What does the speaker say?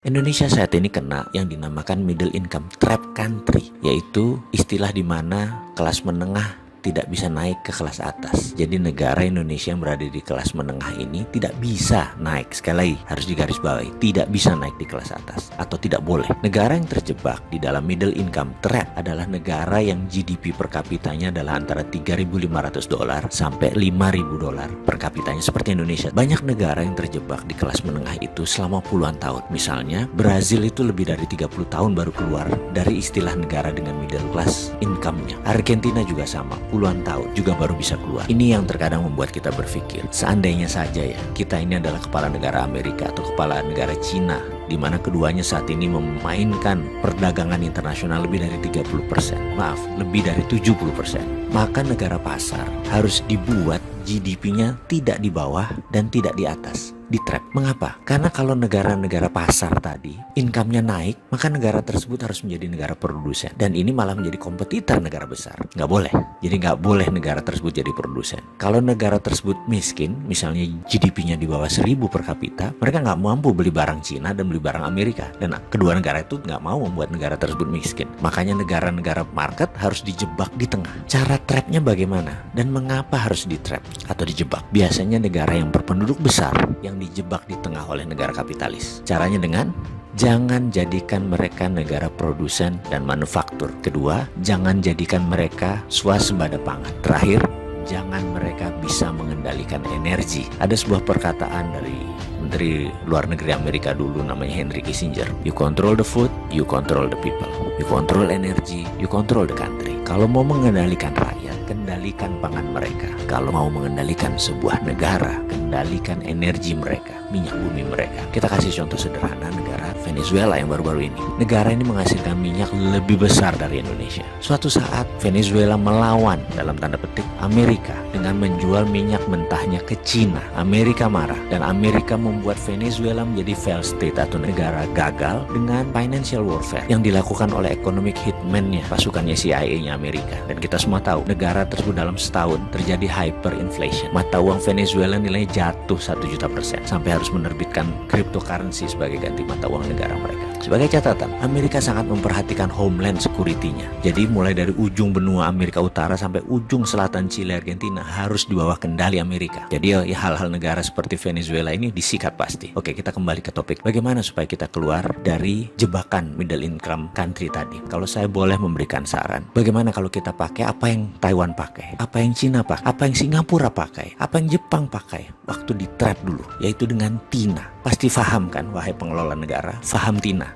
Indonesia saat ini kena yang dinamakan middle income trap country, yaitu istilah di mana kelas menengah tidak bisa naik ke kelas atas. Jadi negara Indonesia yang berada di kelas menengah ini tidak bisa naik. Sekali lagi harus digarisbawahi, tidak bisa naik di kelas atas atau tidak boleh. Negara yang terjebak di dalam middle income trap adalah negara yang GDP per kapitanya adalah antara $3.500 sampai $5.000 per kapitanya seperti Indonesia. Banyak negara yang terjebak di kelas menengah itu selama puluhan tahun. Misalnya Brazil itu lebih dari 30 tahun baru keluar dari istilah negara dengan middle class income-nya. Argentina juga sama, puluhan tahun juga baru bisa keluar. Ini yang terkadang membuat kita berpikir, seandainya saja ya kita ini adalah kepala negara Amerika atau kepala negara Cina, di mana keduanya saat ini memainkan perdagangan internasional lebih dari 30%, lebih dari 70%. Maka negara pasar harus dibuat GDP-nya tidak di bawah dan tidak di atas, di trap. Mengapa? Karena kalau negara-negara pasar tadi income-nya naik, maka negara tersebut harus menjadi negara produsen, dan ini malah menjadi kompetitor negara besar. Nggak boleh. Jadi nggak boleh negara tersebut jadi produsen. Kalau negara tersebut miskin, misalnya GDP-nya di bawah 1.000 per kapita, mereka nggak mampu beli barang Cina dan beli barang Amerika, dan kedua negara itu nggak mau membuat negara tersebut miskin. Makanya negara-negara market harus dijebak di tengah. Cara trapnya bagaimana dan mengapa harus di trap atau dijebak? Biasanya negara yang berpenduduk besar yang dijebak di tengah oleh negara kapitalis. Caranya dengan jangan jadikan mereka negara produsen dan manufaktur. Kedua, jangan jadikan mereka swasembada pangan. Terakhir, jangan mereka bisa mengendalikan energi. Ada sebuah perkataan dari Menteri Luar Negeri Amerika dulu namanya Henry Kissinger. You control the food, you control the people. You control energy, you control the country. Kalau mau mengendalikan rakyat, kendalikan pangan mereka. Kalau mau mengendalikan sebuah negara, kendalikan energi mereka, minyak bumi mereka. Kita kasih contoh sederhana negara Venezuela yang baru-baru ini. Negara ini menghasilkan minyak lebih besar dari Indonesia. Suatu saat Venezuela melawan dalam tanda petik Amerika dengan menjual minyak mentahnya ke Cina. Amerika marah dan Amerika membuat Venezuela menjadi failed state atau negara gagal dengan financial warfare yang dilakukan oleh economic hitman-nya, pasukannya CIA-nya Amerika. Dan kita semua tahu negara tersebut dalam setahun terjadi hyperinflation. Mata uang Venezuela nilainya jatuh 1.000.000% sampai harus menerbitkan cryptocurrency sebagai ganti mata uang negara mereka. Sebagai catatan, Amerika sangat memperhatikan homeland security-nya. Jadi mulai dari ujung benua Amerika Utara sampai ujung selatan Chile, Argentina harus di bawah kendali Amerika. Jadi ya hal-hal negara seperti Venezuela ini disikat pasti. Oke, kita kembali ke topik. Bagaimana supaya kita keluar dari jebakan middle income country tadi? Kalau saya boleh memberikan saran, bagaimana kalau kita pakai apa yang Taiwan pakai, apa yang Cina pakai, apa yang Singapura pakai, apa yang Jepang pakai waktu di trap dulu, yaitu dengan TINA. Pasti paham kan, wahai pengelola negara, paham TINA.